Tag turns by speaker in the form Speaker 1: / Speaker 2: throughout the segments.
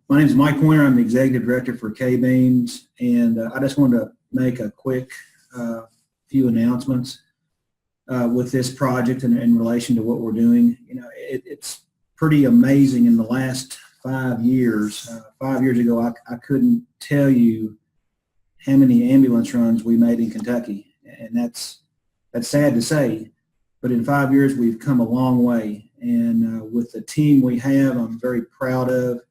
Speaker 1: My name is Mike Pointer. I'm the Executive Director for KBEMS, and I just wanted to make a quick few announcements with this project and in relation to what we're doing. You know, it's pretty amazing. In the last 5 years, 5 years ago, I couldn't tell you how many ambulance runs we made in Kentucky, and that's sad to say, but in 5 years we've come a long way, and with the team we have, I'm very proud of.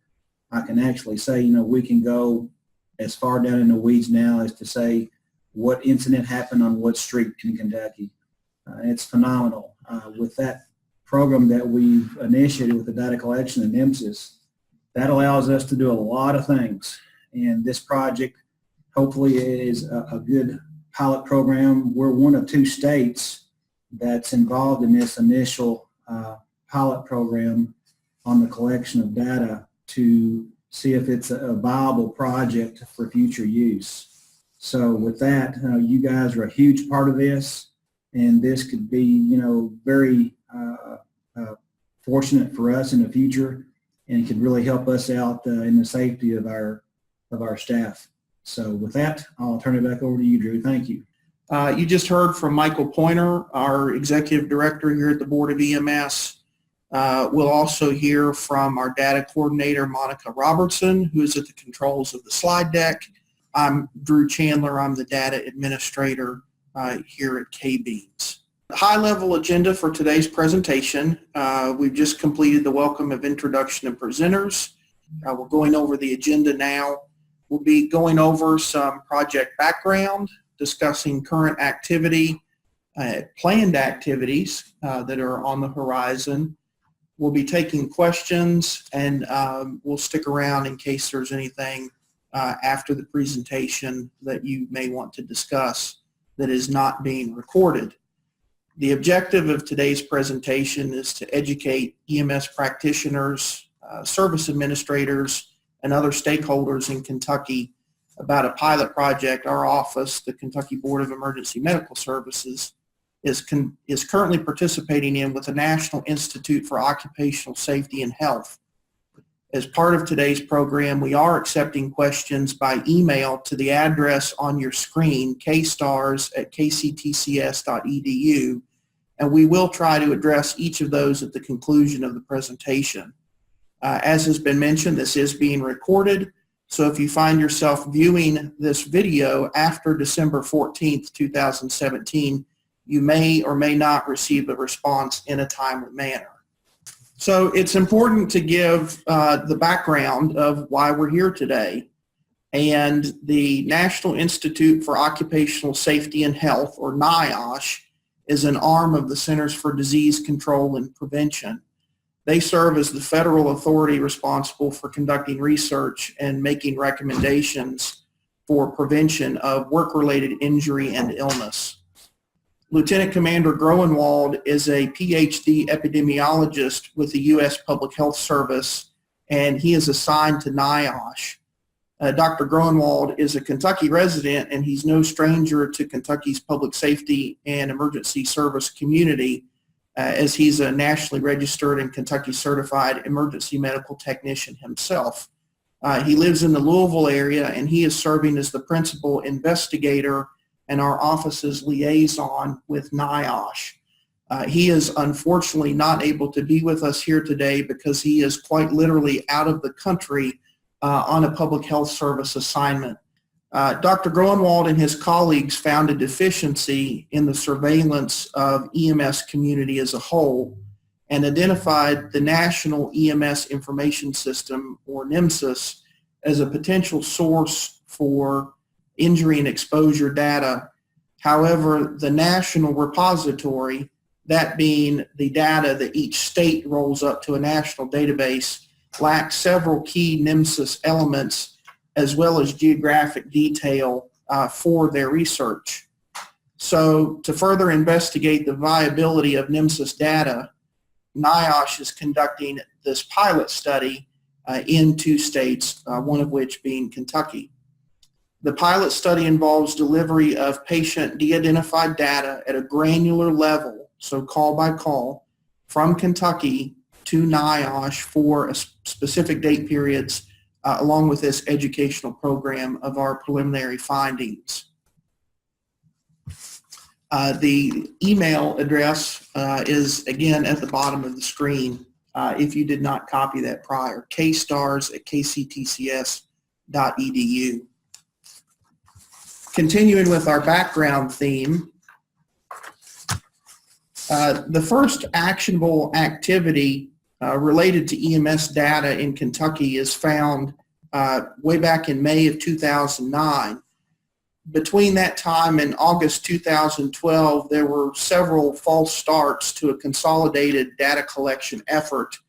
Speaker 1: I can actually say, you know, we can go as far down in the weeds now as to say what incident happened on what street in Kentucky. It's phenomenal. With that program that we've initiated with the data collection and NEMSIS, that allows us to do a lot of things, and this project hopefully is a good pilot program. We're one of 2 states that's involved in this initial pilot program on the collection of data to see if it's a viable project for future use. So with that, you guys are a huge part of this, and this could be, you know, very fortunate for us in the future, and it could really help us out in the safety of our staff. So with that, I'll turn it back over to you, Drew. Thank you.
Speaker 2: You just heard from Michael Pointer, our Executive Director here at the Board of EMS. We'll also hear from our Data Coordinator, Monica Robertson, who is at the controls of the slide deck. I'm Drew Chandler. I'm the Data Administrator here at KBEMS. The high-level agenda for today's presentation, we've just completed the welcome of introduction and presenters. We're going over the agenda now. We'll be going over some project background, discussing current activity, planned activities that are on the horizon. We'll be taking questions, and we'll stick around in case there's anything after the presentation that you may want to discuss that is not being recorded. The objective of today's presentation is to educate EMS practitioners, service administrators, and other stakeholders in Kentucky about a pilot project our office, the Kentucky Board of Emergency Medical Services, is currently participating in with the National Institute for Occupational Safety and Health. As part of today's program, we are accepting questions by email to the address on your screen, kstars@kctcs.edu, and we will try to address each of those at the conclusion of the presentation. As has been mentioned, this is being recorded, so if you find yourself viewing this video after December 14th, 2017, you may or may not receive a response in a timely manner. So it's important to give the background of why we're here today. And the National Institute for Occupational Safety and Health, or NIOSH, is an arm of the Centers for Disease Control and Prevention. They serve as the federal authority responsible for conducting research and making recommendations for prevention of work-related injury and illness. Lieutenant Commander Groenwald is a PhD epidemiologist with the U.S. Public Health Service, and he is assigned to NIOSH. Dr. Groenwald is a Kentucky resident, and he's no stranger to Kentucky's public safety and emergency service community, as he's a nationally registered and Kentucky certified emergency medical technician himself. He lives in the Louisville area, and he is serving as the principal investigator and our office's liaison with NIOSH. He is unfortunately not able to be with us here today because he is quite literally out of the country on a public health service assignment. Dr. Groenwald and his colleagues found a deficiency in the surveillance of EMS community as a whole and identified the National EMS Information System, or NEMSIS, as a potential source for injury and exposure data. However, the national repository, that being the data that each state rolls up to a national database, lacks several key NEMSIS elements as well as geographic detail for their research. So to further investigate the viability of NEMSIS data, NIOSH is conducting this pilot study in 2 states, one of which being Kentucky. The pilot study involves delivery of patient de-identified data at a granular level, so call by call, from Kentucky to NIOSH for specific date periods along with this educational program of our preliminary findings. The email address is again at the bottom of the screen if you did not copy that prior, kstars@kctcs.edu. Continuing with our background theme, the first actionable activity related to EMS data in Kentucky is found way back in May of 2009. Between that time and August 2012, there were several false starts to a consolidated data collection effort.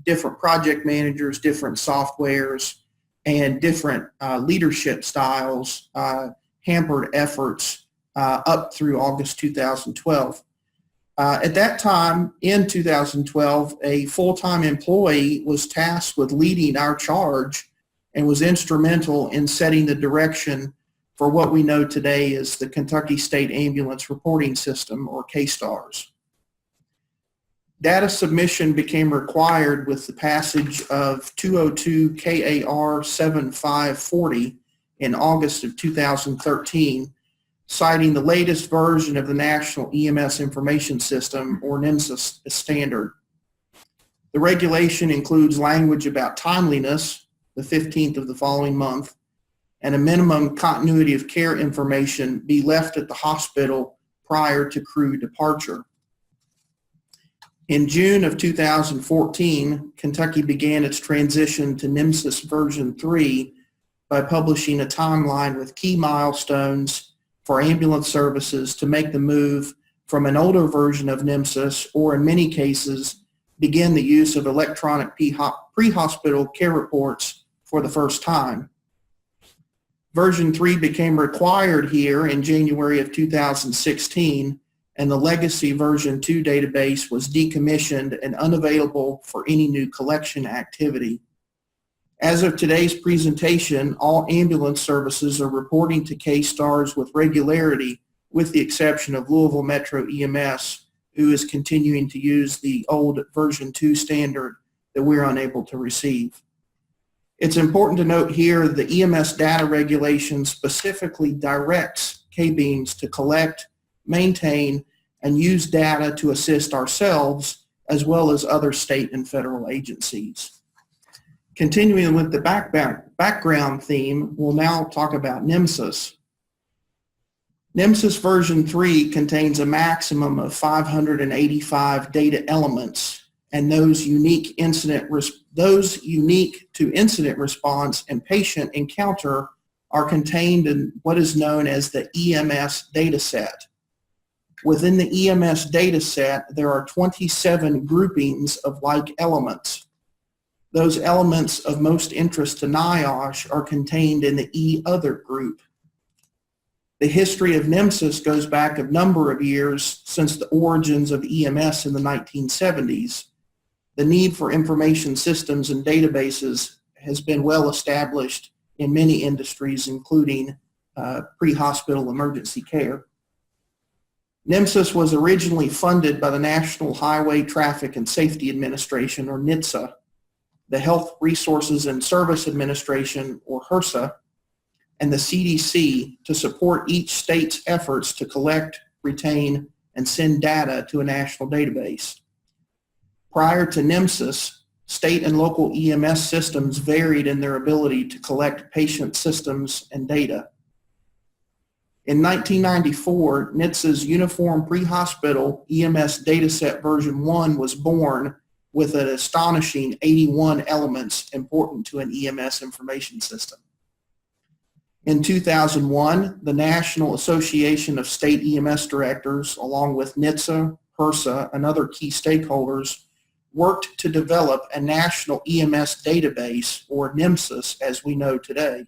Speaker 2: Different project managers, different softwares, and different leadership styles hampered efforts up through August 2012. At that time, in 2012, a full-time employee was tasked with leading our charge and was instrumental in setting the direction for what we know today as the Kentucky State Ambulance Reporting System, or KSTARS. Data submission became required with the passage of 202 KAR 7540 in August of 2013, citing the latest version of the National EMS Information System, or NEMSIS, standard. The regulation includes language about timeliness, the 15th of the following month, and a minimum continuity of care information be left at the hospital prior to crew departure. In June of 2014, Kentucky began its transition to NEMSIS version 3 by publishing a timeline with key milestones for ambulance services to make the move from an older version of NEMSIS, or in many cases, begin the use of electronic pre-hospital care reports for the first time. Version 3 became required here in January of 2016, and the legacy version 2 database was decommissioned and unavailable for any new collection activity. As of today's presentation, all ambulance services are reporting to KSTARS with regularity, with the exception of Louisville Metro EMS, who is continuing to use the old version 2 standard that we're unable to receive. It's important to note here the EMS data regulation specifically directs KBEMS to collect, maintain, and use data to assist ourselves as well as other state and federal agencies. Continuing with the background theme, we'll now talk about NEMSIS. NEMSIS version 3 contains a maximum of 585 data elements, and those unique to incident response and patient encounter are contained in what is known as the EMS dataset. Within the EMS dataset, there are 27 groupings of like elements. Those elements of most interest to NIOSH are contained in the E-Other group. The history of NEMSIS goes back a number of years since the origins of EMS in the 1970s. The need for information systems and databases has been well established in many industries, including pre-hospital emergency care. NEMSIS was originally funded by the National Highway Traffic and Safety Administration, or NHTSA, the Health Resources and Service Administration, or HRSA, and the CDC to support each state's efforts to collect, retain, and send data to a national database. Prior to NEMSIS, state and local EMS systems varied in their ability to collect patient systems and data. In 1994, NHTSA's Uniform Pre-Hospital EMS Dataset version 1 was born with an astonishing 81 elements important to an EMS information system. In 2001, the National Association of State EMS Directors, along with NHTSA, HRSA, and other key stakeholders, worked to develop a national EMS database, or NEMSIS, as we know today.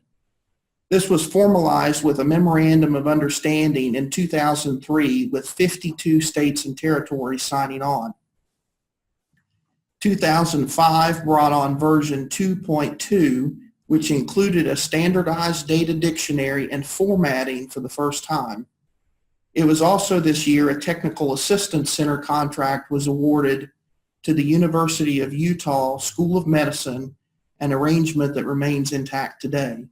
Speaker 2: This was formalized with a Memorandum of Understanding in 2003 with 52 states and territories signing on. 2005 brought on version 2.2, which included a standardized data dictionary and formatting for the first time. It was also this year a Technical Assistance Center contract was awarded to the University of Utah School of Medicine an arrangement that remains intact today.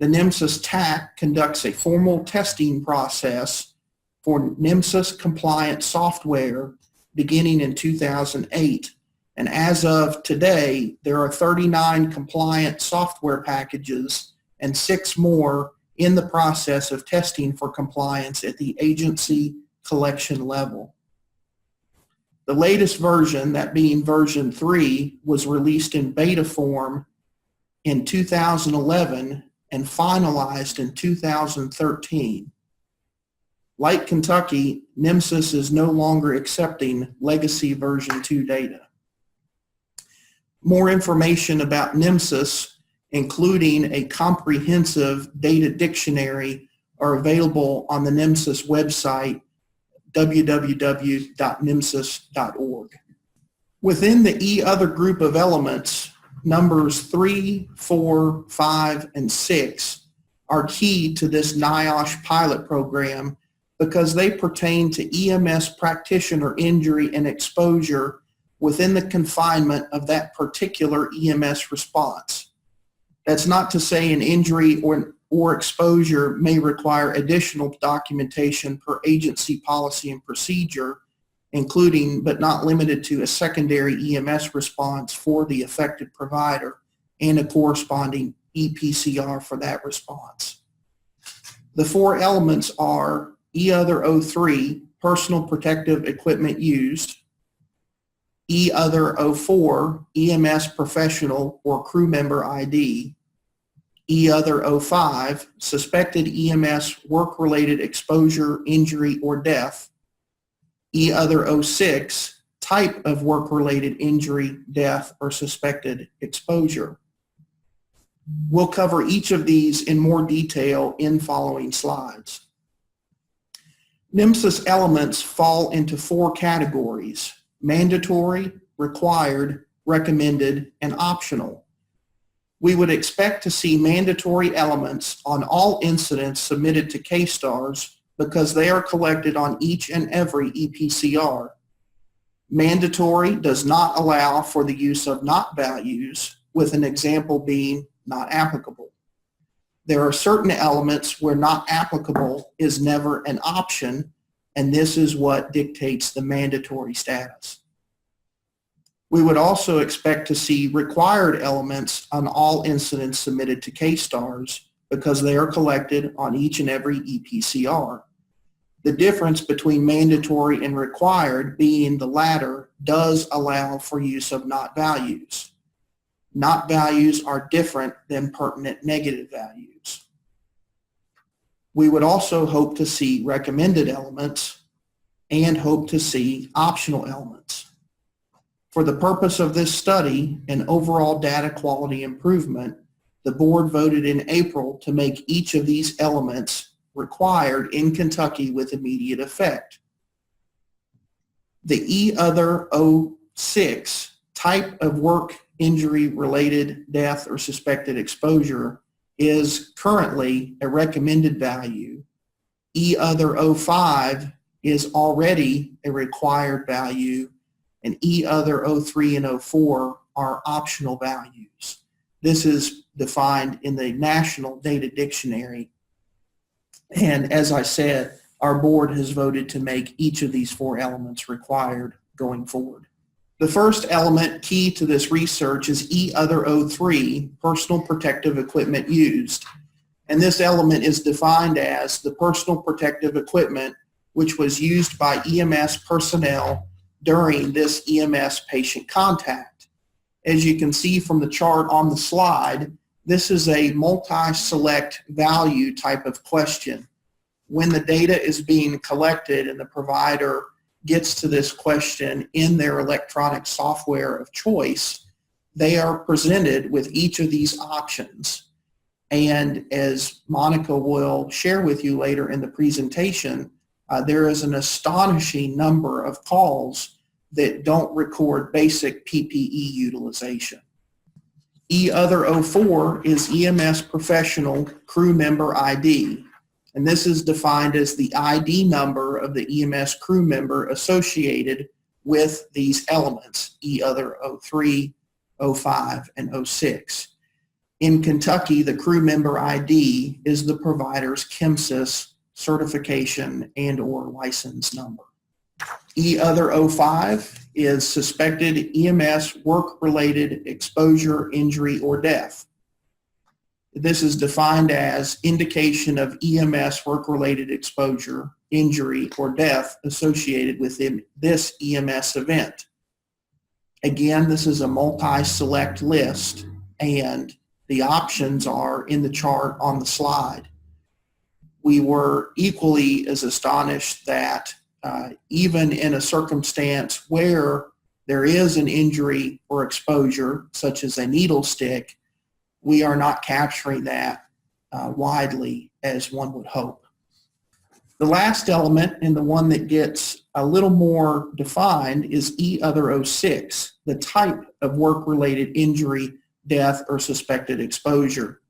Speaker 2: The NEMSIS TAC conducts a formal testing process for NEMSIS compliant software beginning in 2008. And as of today, there are 39 compliant software packages and 6 more in the process of testing for compliance at the agency collection level. The latest version, that being version 3, was released in beta form in 2011 and finalized in 2013. Like Kentucky, NEMSIS is no longer accepting legacy version 2 data. More information about NEMSIS, including a comprehensive data dictionary, are available on the NEMSIS website, www.nemsis.org. Within the E-Other group of elements, numbers 3, 4, 5, and 6 are key to this NIOSH pilot program because they pertain to EMS practitioner injury and exposure within the confinement of that particular EMS response. That's not to say an injury or exposure may require additional documentation per agency policy and procedure, including but not limited to a secondary EMS response for the affected provider and a corresponding EPCR for that response. The 4 elements are E-Other 03, personal protective equipment used; E-Other 04, EMS professional or crew member ID; E-Other 05, suspected EMS work-related exposure, injury, or death; E-Other 06, type of work-related injury, death, or suspected exposure. We'll cover each of these in more detail in following slides. NEMSIS elements fall into 4 categories: mandatory, required, recommended, and optional. We would expect to see mandatory elements on all incidents submitted to K-STARS because they are collected on each and every EPCR. Mandatory does not allow for the use of not values, with an example being not applicable. There are certain elements where not applicable is never an option, and this is what dictates the mandatory status. We would also expect to see required elements on all incidents submitted to K-STARS because they are collected on each and every EPCR. The difference between mandatory and required being the latter does allow for use of not values. Not values are different than pertinent negative values. We would also hope to see recommended elements and hope to see optional elements. For the purpose of this study and overall data quality improvement, the board voted in April to make each of these elements required in Kentucky with immediate effect. The E-Other 06, type of work injury related death or suspected exposure, is currently a recommended value. E-Other 05 is already a required value, and E-Other 03 and 04 are optional values. This is defined in the National Data Dictionary. And as I said, our board has voted to make each of these 4 elements required going forward. The first element key to this research is E-Other 03, personal protective equipment used. And this element is defined as the personal protective equipment which was used by EMS personnel during this EMS patient contact. As you can see from the chart on the slide, this is a multi-select value type of question. When the data is being collected and the provider gets to this question in their electronic software of choice, they are presented with each of these options. And as Monica will share with you later in the presentation, there is an astonishing number of calls that don't record basic PPE utilization. E-Other 04 is EMS professional crew member ID. And this is defined as the ID number of the EMS crew member associated with these elements, E-Other 03, 05, and 06. In Kentucky, the crew member ID is the provider's NEMSIS certification and/or license number. Other 05 is suspected EMS work-related exposure, injury, or death. This is defined as indication of EMS work-related exposure, injury, or death associated with this EMS event. Again, this is a multi-select list, and the options are in the chart on the slide. We were equally as astonished that even in a circumstance where there is an injury or exposure, such as a needle stick, we are not capturing that widely as one would hope. The last element, and the one that gets a little more defined, is other 06, the type of work-related injury, death, or suspected exposure.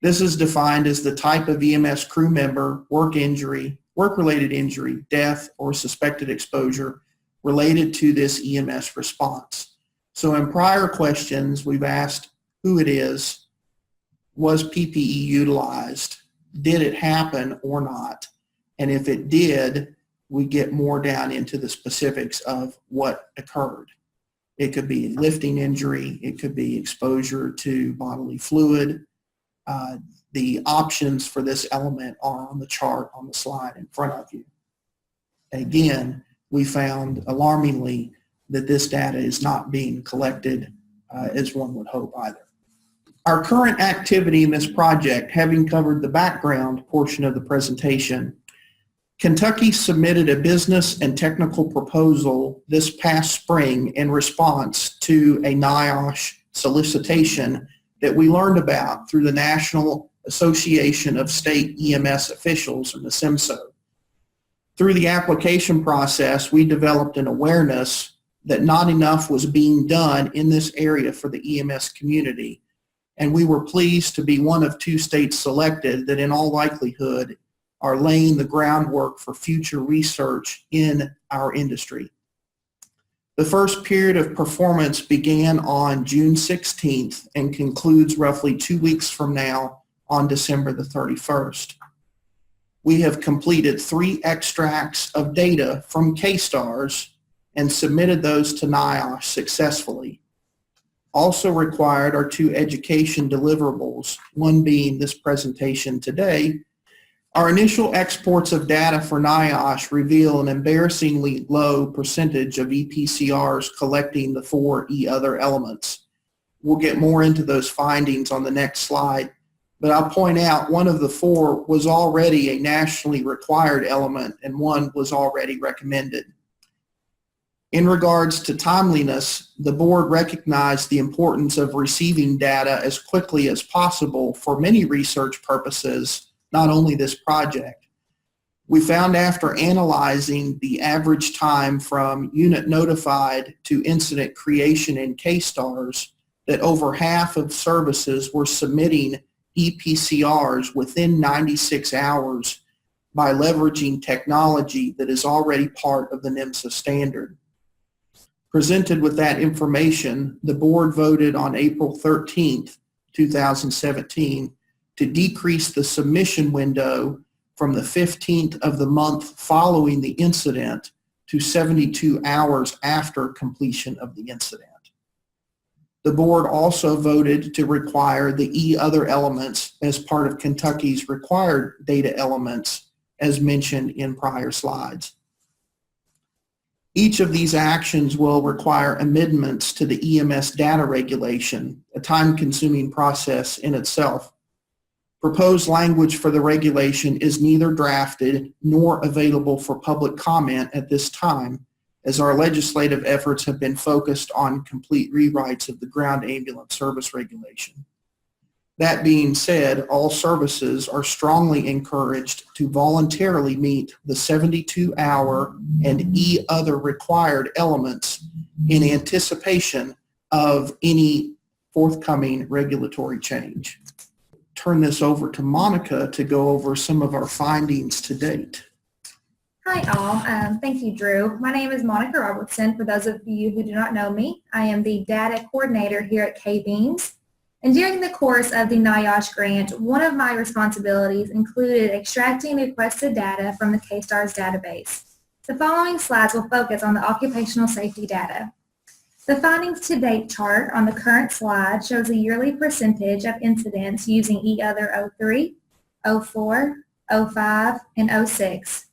Speaker 2: This is defined as the type of EMS crew member, work-related injury, death, or suspected exposure related to this EMS response. So in prior questions, we've asked who it is, was PPE utilized, did it happen or not? And if it did, we get more down into the specifics of what occurred. It could be lifting injury, it could be exposure to bodily fluid. The options for this element are on the chart on the slide in front of you. Again, we found alarmingly that this data is not being collected as one would hope either. Our current activity in this project, having covered the background portion of the presentation, Kentucky submitted a business and technical proposal this past spring in response to a NIOSH solicitation that we learned about through the National Association of State EMS Officials, or the NEMSIS. Through the application process, we developed an awareness that not enough was being done in this area for the EMS community, and we were pleased to be one of 2 states selected that in all likelihood are laying the groundwork for future research in our industry. The first period of performance began on June 16th and concludes roughly 2 weeks from now on December the 31st. We have completed 3 extracts of data from K-STARS and submitted those to NIOSH successfully. Also required are 2 education deliverables, one being this presentation today. Our initial exports of data for NIOSH reveal an embarrassingly low percentage of EPCRs collecting the 4 other elements. We'll get more into those findings on the next slide, but I'll point out one of the 4 was already a nationally required element and one was already recommended. In regards to timeliness, the board recognized the importance of receiving data as quickly as possible for many research purposes, not only this project. We found after analyzing the average time from unit notified to incident creation in K-STARS that over half of services were submitting EPCRs within 96 hours by leveraging technology that is already part of the NEMSIS standard. Presented with that information, the board voted on April 13th, 2017, to decrease the submission window from the 15th of the month following the incident to 72 hours after completion of the incident. The board also voted to require the other elements as part of Kentucky's required data elements as mentioned in prior slides. Each of these actions will require amendments to the EMS data regulation, a time-consuming process in itself. Proposed language for the regulation is neither drafted nor available for public comment at this time, as our legislative efforts have been focused on complete rewrites of the ground ambulance service regulation. That being said, all services are strongly encouraged to voluntarily meet the 72-hour and other required elements in anticipation of any forthcoming regulatory change. Turn this over to Monica to go over some of our findings to date.
Speaker 3: Hi all, thank you Drew. My name is Monica Robertson. For those of you who do not know me, I am the data coordinator here at KBEMS. And during the course of the NIOSH grant, one of my responsibilities included extracting the requested data from the KSTARS database. The following slides will focus on the occupational safety data. The findings to date chart on the current slide shows a yearly percentage of incidents using E-Other 03, 04, 05, and 06.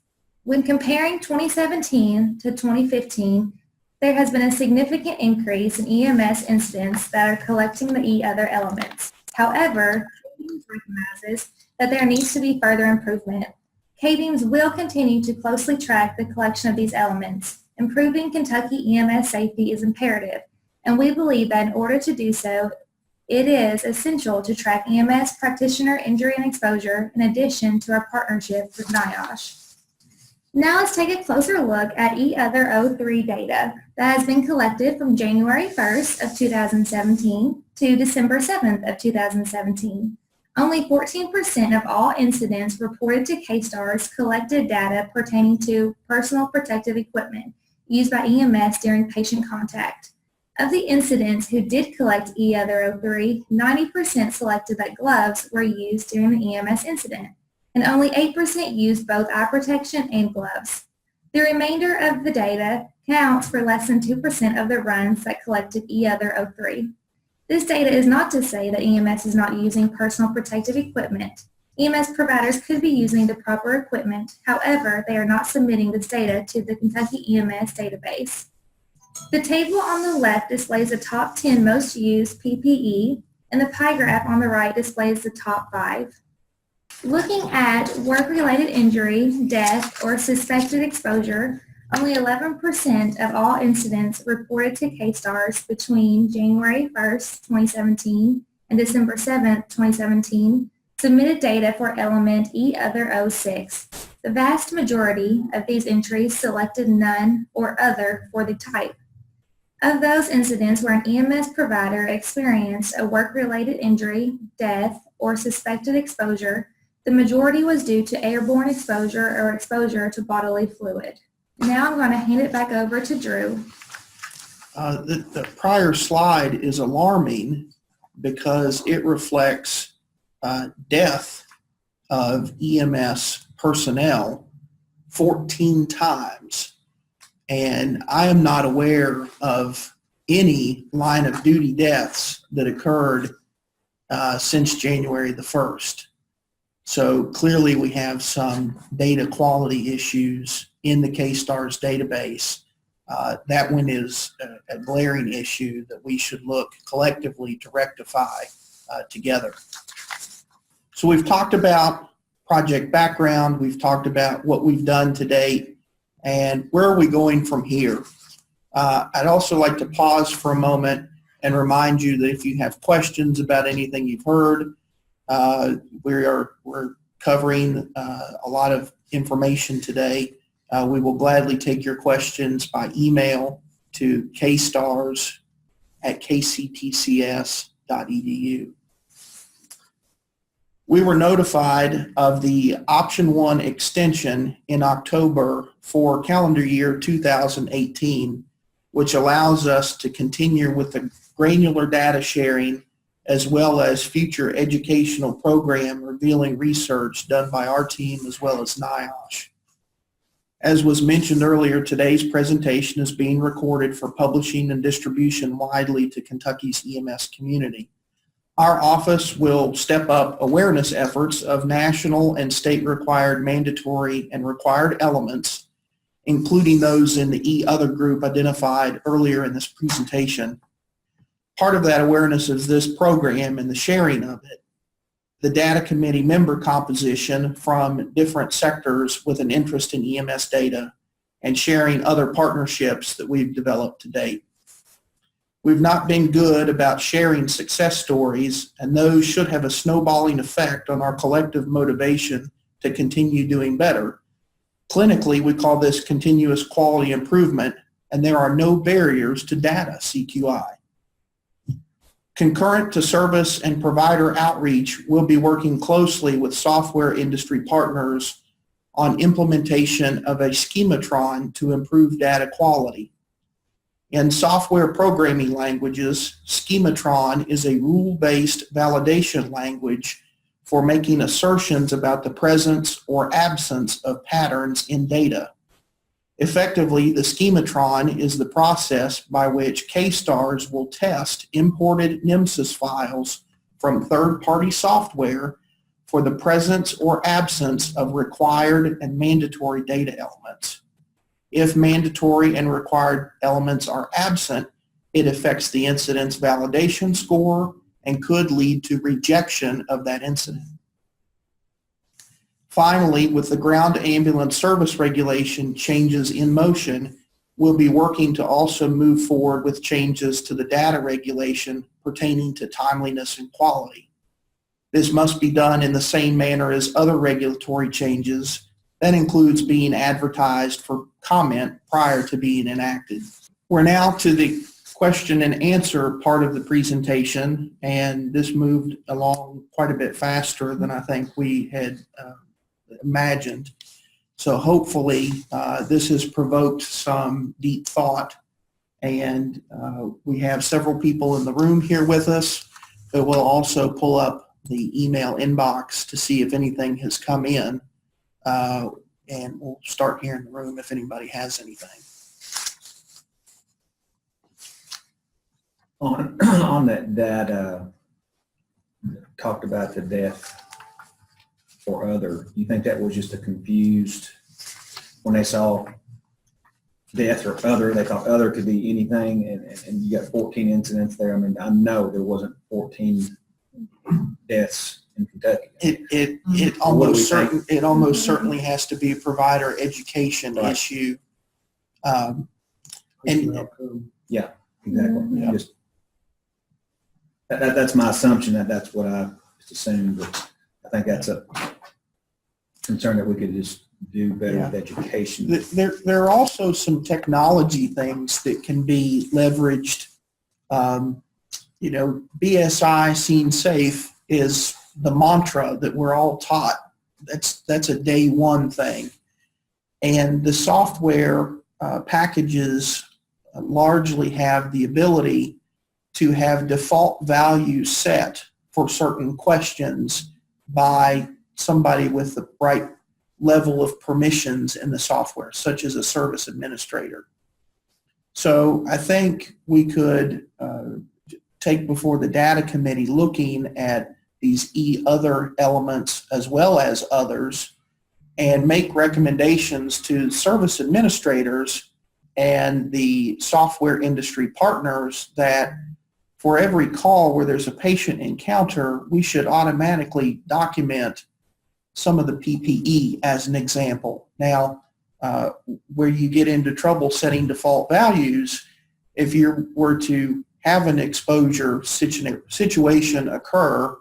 Speaker 3: When comparing 2017 to 2015, there has been a significant increase in EMS incidents that are collecting the E-Other elements. However, KBEMS recognizes that there needs to be further improvement. KBEMS will continue to closely track the collection of these elements. Improving Kentucky EMS safety is imperative, and we believe that in order to do so, it is essential to track EMS practitioner injury and exposure in addition to our partnership with NIOSH. Now let's take a closer look at E-Other 03 data that has been collected from January 1st of 2017 to December 7th of 2017. Only 14% of all incidents reported to KSTARS collected data pertaining to personal protective equipment used by EMS during patient contact. Of the incidents who did collect E-Other 03, 90% selected that gloves were used during the EMS incident, and only 8% used both eye protection and gloves. The remainder of the data counts for less than 2% of the runs that collected E-Other 03. This data is not to say that EMS is not using personal protective equipment. EMS providers could be using the proper equipment, however, they are not submitting this data to the Kentucky EMS database. The table on the left displays the top 10 most used PPE, and the pie graph on the right displays the top 5. Looking at work-related injury, death, or suspected exposure, only 11% of all incidents reported to KSTARS between January 1st, 2017 and December 7th, 2017 submitted data for element E-Other 06. The vast majority of these entries selected none or other for the type. Of those incidents where an EMS provider experienced a work-related injury, death, or suspected exposure, the majority was due to airborne exposure or exposure to bodily fluid. Now I'm going to hand it back over to Drew.
Speaker 2: The prior slide is alarming because it reflects death of EMS personnel 14 times. And I am not aware of any line of duty deaths that occurred since January the 1st. So clearly we have some data quality issues in the KSTARS database. That one is a glaring issue that we should look collectively to rectify together. So we've talked about project background, we've talked about what we've done to date, and where are we going from here? I'd also like to pause for a moment and remind you that if you have questions about anything you've heard, we're covering a lot of information today. We will gladly take your questions by email to kstars@kctcs.edu. We were notified of the Option 1 extension in October for calendar year 2018, which allows us to continue with the granular data sharing as well as future educational program revealing research done by our team as well as NIOSH. As was mentioned earlier, today's presentation is being recorded for publishing and distribution widely to Kentucky's EMS community. Our office will step up awareness efforts of national and state required mandatory and required elements, including those in the E-Other group identified earlier in this presentation. Part of that awareness is this program and the sharing of it, the data committee member composition from different sectors with an interest in EMS data, and sharing other partnerships that we've developed to date. We've not been good about sharing success stories, and those should have a snowballing effect on our collective motivation to continue doing better. Clinically, we call this continuous quality improvement, and there are no barriers to data CQI. Concurrent to service and provider outreach, we'll be working closely with software industry partners on implementation of a schematron to improve data quality. In software programming languages, schematron is a rule-based validation language for making assertions about the presence or absence of patterns in data. Effectively, the schematron is the process by which K-STARS will test imported NEMSIS files from third-party software for the presence or absence of required and mandatory data elements. If mandatory and required elements are absent, it affects the incident's validation score and could lead to rejection of that incident. Finally, with the ground ambulance service regulation changes in motion, we'll be working to also move forward with changes to the data regulation pertaining to timeliness and quality. This must be done in the same manner as other regulatory changes. That includes being advertised for comment prior to being enacted. We're now to the question and answer part of the presentation, and this moved along quite a bit faster than I think we had imagined. So hopefully this has provoked some deep thought, and we have several people in the room here with us, but we'll also pull up the email inbox to see if anything has come in, and we'll start here in the room if anybody has anything.
Speaker 1: On that data, talked about the death or other, you think that was just a confused, when they saw death or other, they thought other could be anything, and you got 14 incidents there. I mean, I know there wasn't 14 deaths in Kentucky.
Speaker 2: It almost certainly has to be a provider education issue.
Speaker 1: And yeah, exactly.
Speaker 2: Yeah.
Speaker 1: Just that's my assumption, that's what I just assumed, but I think that's a concern that we could just do better with education.
Speaker 2: There are also some technology things that can be leveraged. BSI seen safe is the mantra that we're all taught. That's a day one thing. And the software packages largely have the ability to have default values set for certain questions by somebody with the right level of permissions in the software, such as a service administrator. So I think we could take before the data committee looking at these other elements as well as others and make recommendations to service administrators and the software industry partners that for every call where there's a patient encounter, we should automatically document some of the PPE as an example. Now, where you get into trouble setting default values, if you were to have an exposure situation occur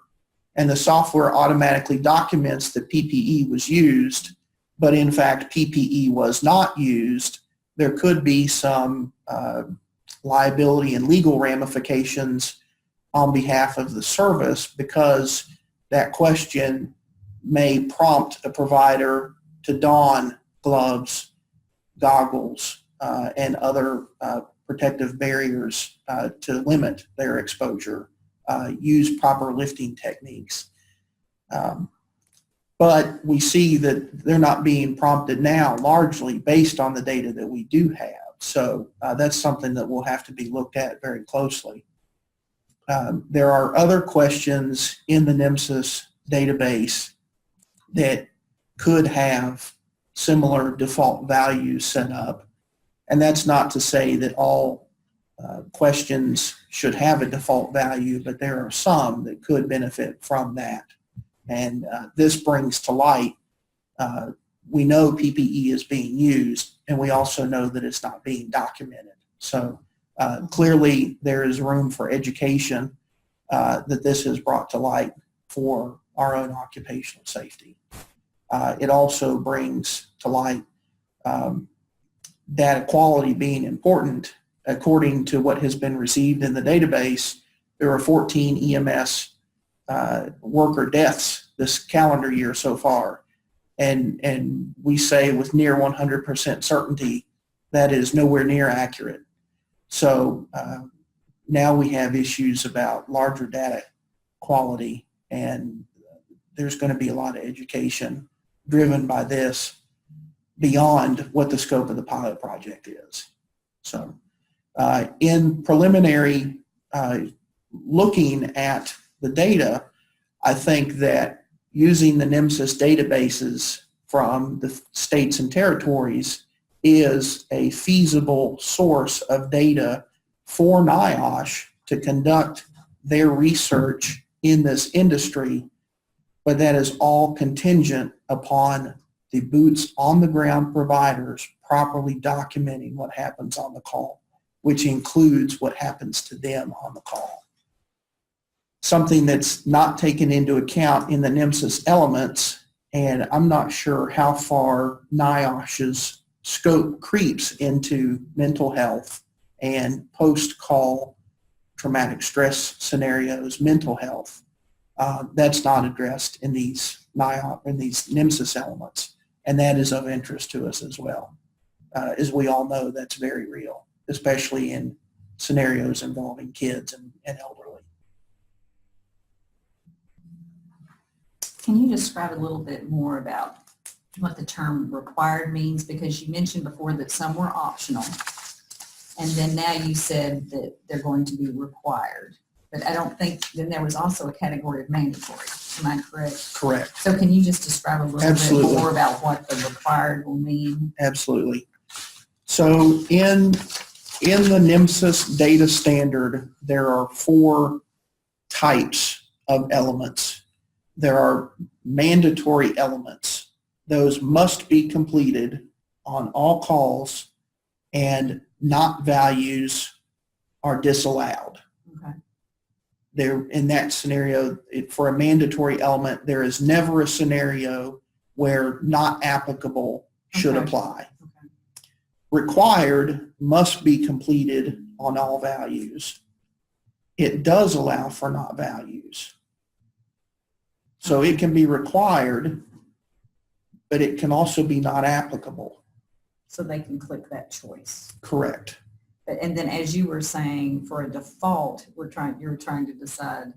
Speaker 2: and the software automatically documents that PPE was used, but in fact PPE was not used, there could be some liability and legal ramifications on behalf of the service because that question may prompt a provider to don gloves, goggles, and other protective barriers to limit their exposure, use proper lifting techniques. But we see that they're not being prompted now largely based on the data that we do have. So that's something that will have to be looked at very closely. There are other questions in the NEMSIS database that could have similar default values set up. And that's not to say that all questions should have a default value, but there are some that could benefit from that. And this brings to light, we know PPE is being used, and we also know that it's not being documented. So clearly there is room for education that this has brought to light for our own occupational safety. It also brings to light data quality being important. According to what has been received in the database, there are 14 EMS worker deaths this calendar year so far. and we say with near 100% certainty that is nowhere near accurate. So now we have issues about larger data quality, and there's going to be a lot of education driven by this beyond what the scope of the pilot project is. So in preliminary looking at the data, I think that using the NEMSIS databases from the states and territories is a feasible source of data for NIOSH to conduct their research in this industry, but that is all contingent upon the boots on the ground providers properly documenting what happens on the call, which includes what happens to them on the call. Something that's not taken into account in the NEMSIS elements, and I'm not sure how far NIOSH's scope creeps into mental health and post-call traumatic stress scenarios, mental health. That's not addressed in these NEMSIS elements, and that is of interest to us as well. As we all know, that's very real, especially in scenarios involving kids and elderly.
Speaker 4: Can you describe a little bit more about what the term required means? Because you mentioned before that some were optional, and then now you said that they're going to be required. But I don't think, then there was also a category of mandatory. Am I correct?
Speaker 2: Correct.
Speaker 4: So can you just describe a little
Speaker 2: Absolutely.
Speaker 4: bit more about what the required will mean?
Speaker 2: Absolutely. So in the NEMSIS data standard, there are 4 types of elements. There are mandatory elements. Those must be completed on all calls, and not values are disallowed.
Speaker 4: Okay.
Speaker 2: There, in that scenario, for a mandatory element, there is never a scenario where not applicable should
Speaker 4: Okay.
Speaker 2: apply.
Speaker 4: Okay.
Speaker 2: Required must be completed on all values. It does allow for not values. So it can be required, but it can also be not applicable.
Speaker 4: So they can click that choice.
Speaker 2: Correct.
Speaker 4: And then as you were saying, for a default, you're trying to decide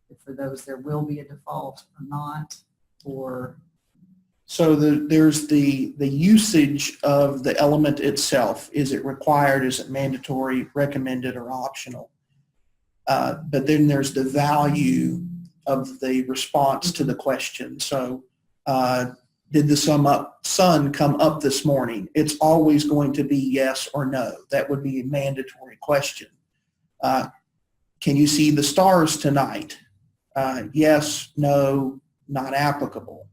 Speaker 4: if for those there will be a default or not, or
Speaker 2: So there's the usage of the element itself. Is it required? Is it mandatory, recommended, or optional? But then there's the value of the response to the question. So did the sun come up this morning? It's always going to be yes or no. That would be a mandatory question. Can you see the stars tonight? Yes, no, not applicable.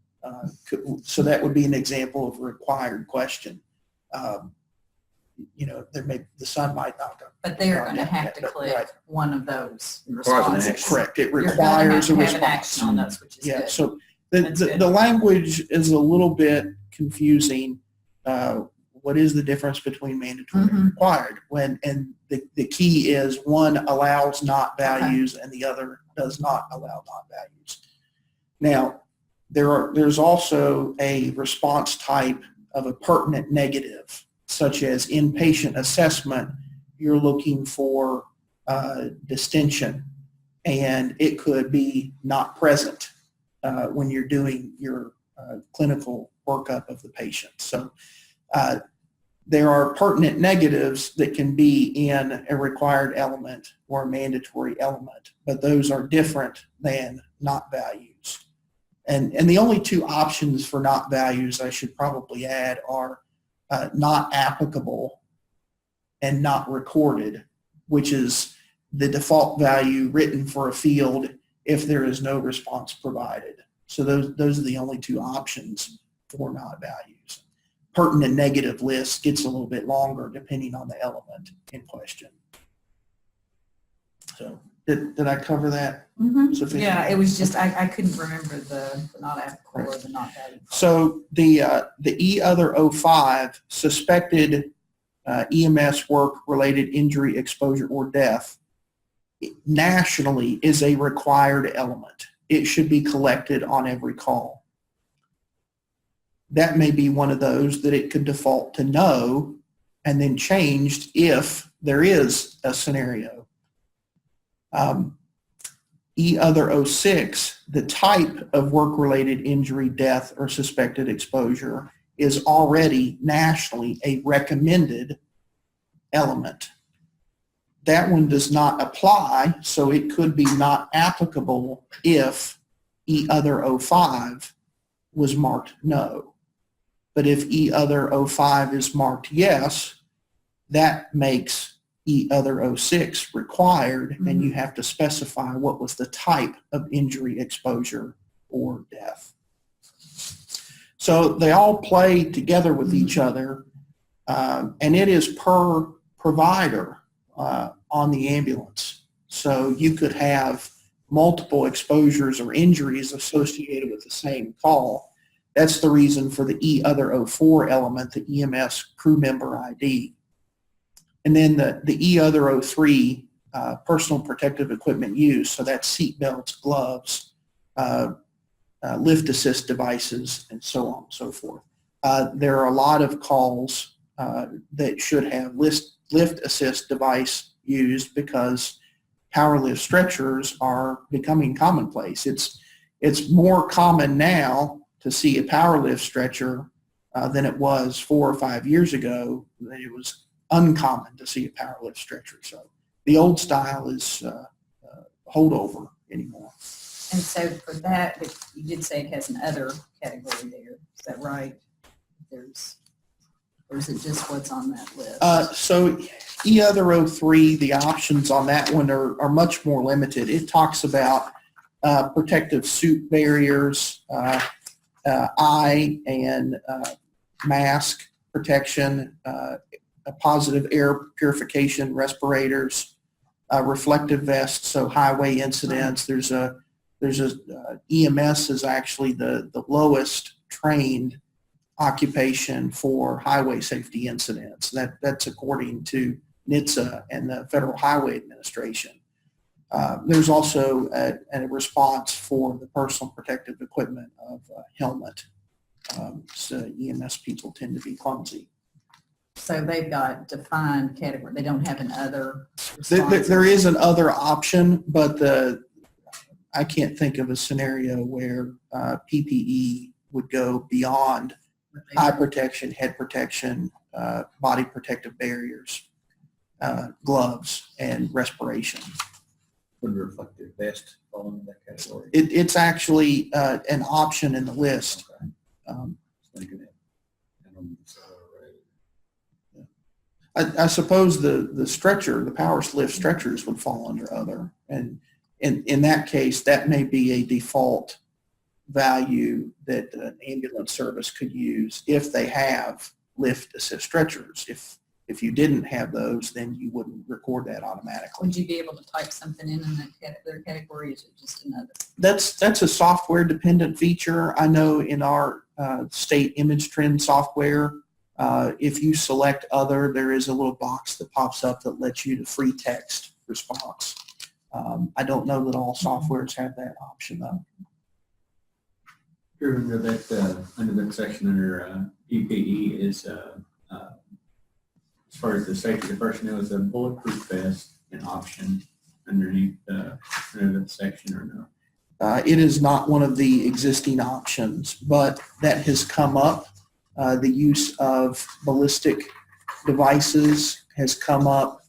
Speaker 2: So that would be an example of a required question. The sun might not go.
Speaker 4: but they're going to have to click
Speaker 2: Right.
Speaker 4: one of those
Speaker 5: Requires an
Speaker 4: responses.
Speaker 5: action.
Speaker 2: Correct. It
Speaker 4: You're gonna
Speaker 2: requires a
Speaker 4: have to have
Speaker 2: response.
Speaker 4: an action on those, which is
Speaker 2: Yeah.
Speaker 4: good.
Speaker 2: So
Speaker 4: That's good.
Speaker 2: the language is a little bit confusing. What is the difference between mandatory and
Speaker 4: Mhm.
Speaker 2: required? And the key is one allows not values and the other does not allow not values. Now, there's also a response type of a pertinent negative, such as inpatient assessment. You're looking for distension, and it could be not present when you're doing your clinical workup of the patient. So there are pertinent negatives that can be in a required element or a mandatory element, but those are different than not values. And the only 2 options for not values I should probably add are not applicable and not recorded, which is the default value written for a field if there is no response provided. So those are the only 2 options for not values. Pertinent negative list gets a little bit longer depending on the element in question. So did I cover that sufficiently?
Speaker 4: Yeah, it was just, I couldn't remember the not applicable or the not valued.
Speaker 2: So the E other 05, suspected EMS work-related injury, exposure, or death, nationally is a required element. It should be collected on every call. that may be one of those that it could default to no and then changed if there is a scenario. E other 06, the type of work-related injury, death, or suspected exposure is already nationally a recommended element. That one does not apply, so it could be not applicable if E other 05 was marked no. But if E other 05 is marked yes, that makes E other 06 required, and you have to specify what was the type of injury, exposure, or death. So they all play together with each other, and it is per provider on the ambulance. So you could have multiple exposures or injuries associated with the same call. That's the reason for the E other 04 element, the EMS crew member ID. And then the E other 03, personal protective equipment use, so that's seat belts, gloves, lift assist devices, and so on and so forth. There are a lot of calls that should have lift assist device used because power lift stretchers are becoming commonplace. It's more common now to see a power lift stretcher than it was 4 or 5 years ago. It was uncommon to see a power lift stretcher. So the old style is holdover anymore.
Speaker 4: And so for that, you did say it has an other category there. Is that right? Or is it just what's on that list?
Speaker 2: So E other 03, the options on that one are much more limited. It talks about protective suit barriers, eye and mask protection, a positive air purification respirators, reflective vests, so highway incidents. There's EMS is actually the lowest trained occupation for highway safety incidents. That's according to NHTSA and the Federal Highway Administration. There's also a response for the personal protective equipment of helmet. So EMS people tend to be clumsy.
Speaker 4: So they've got defined category. They don't have an other.
Speaker 2: There is an other option, but I can't think of a scenario where PPE would go beyond eye protection, head protection, body protective barriers, gloves, and respiration.
Speaker 1: Would reflective vest fall into that category?
Speaker 2: It's actually an option in the list. I suppose the stretcher, the power lift stretchers would fall under other. And in that case, that may be a default value that an ambulance service could use if they have lift assist stretchers. If you didn't have those, then you wouldn't record that automatically.
Speaker 4: Would you be able to type something in that other category? Is it just another?
Speaker 2: That's a software dependent feature. I know in our state image trend software, if you select other, there is a little box that pops up that lets you to free text response. I don't know that all softwares have that option though.
Speaker 5: Here under that section under PPE is as far as the safety of personnel, is a bulletproof vest an option underneath under that section or no?
Speaker 2: It is not one of the existing options, but that has come up. The use of ballistic devices has come up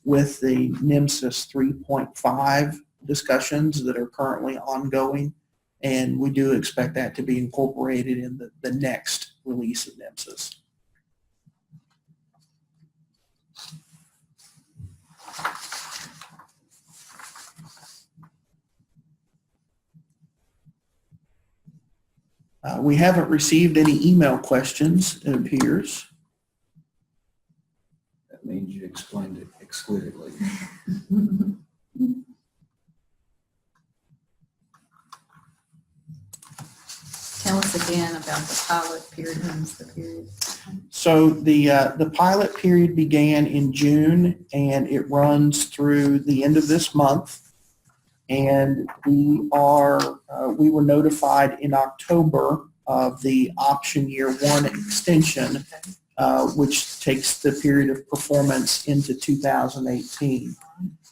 Speaker 2: with the NEMSIS 3.5 discussions that are currently ongoing, and we do expect that to be incorporated in the next release of NEMSIS. We haven't received any email questions, it appears.
Speaker 1: That means you explained it exquisitely.
Speaker 4: Tell us again about the pilot period. When's the period?
Speaker 2: So the pilot period began in June and it runs through the end of this month. And we were notified in October of the option year 1 extension, which takes the period of performance into 2018.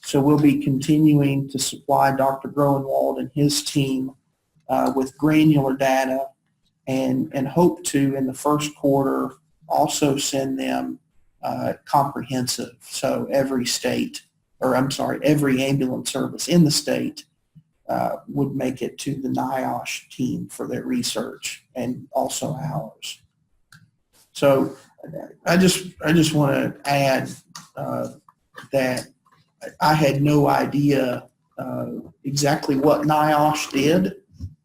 Speaker 2: So we'll be continuing to supply Dr. Groenwald and his team with granular data and hope to, in the first quarter, also send them comprehensive. So every ambulance service in the state would make it to the NIOSH team for their research, and also ours. So I just want to add that I had no idea exactly what NIOSH did.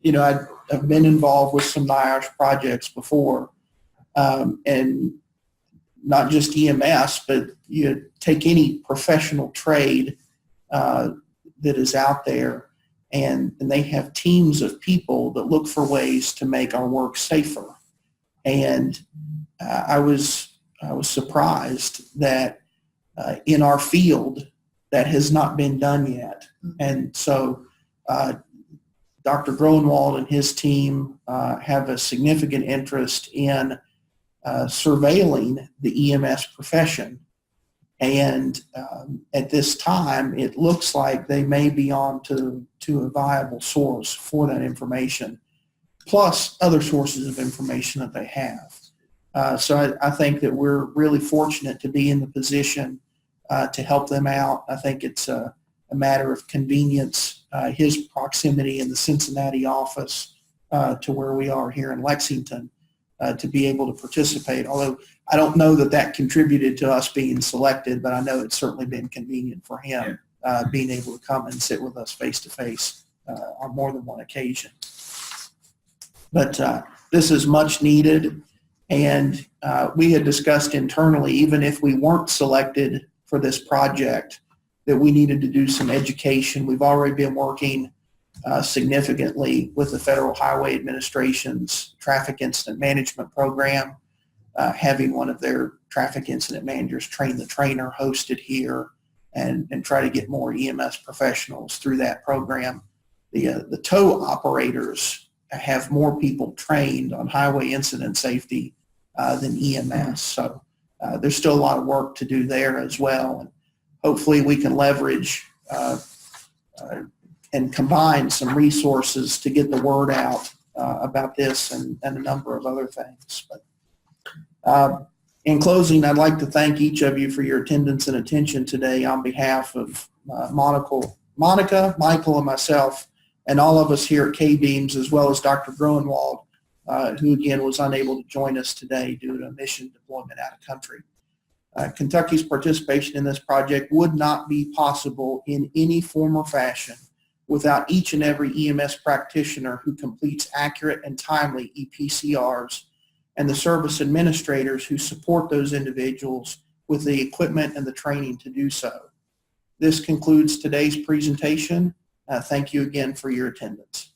Speaker 2: You know, I've been involved with some NIOSH projects before, and not just EMS, but you take any professional trade that is out there, and they have teams of people that look for ways to make our work safer. And I was surprised that in our field that has not been done yet. And so Dr. Groenwald and his team have a significant interest in surveilling the EMS profession. And at this time, it looks like they may be on to a viable source for that information, plus other sources of information that they have. So I think that we're really fortunate to be in the position to help them out. I think it's a matter of convenience, his proximity in the Cincinnati office to where we are here in Lexington to be able to participate. Although I don't know that contributed to us being selected, but I know it's certainly been convenient for him being able to come and sit with us face to face on more than one occasion. But this is much needed, and we had discussed internally, even if we weren't selected for this project, that we needed to do some education. We've already been working significantly with the Federal Highway Administration's Traffic Incident Management Program, having one of their traffic incident managers train the trainer hosted here and try to get more EMS professionals through that program. The tow operators have more people trained on highway incident safety than EMS. So there's still a lot of work to do there as well. And hopefully we can leverage and combine some resources to get the word out about this and a number of other things. But in closing, I'd like to thank each of you for your attendance and attention today on behalf of Monica, Michael, and myself, and all of us here at KBEMS, as well as Dr. Groenwald, who again was unable to join us today due to a mission deployment out of country. Kentucky's participation in this project would not be possible in any form or fashion without each and every EMS practitioner who completes accurate and timely EPCRs, and the service administrators who support those individuals with the equipment and the training to do so. This concludes today's presentation. Thank you again for your attendance.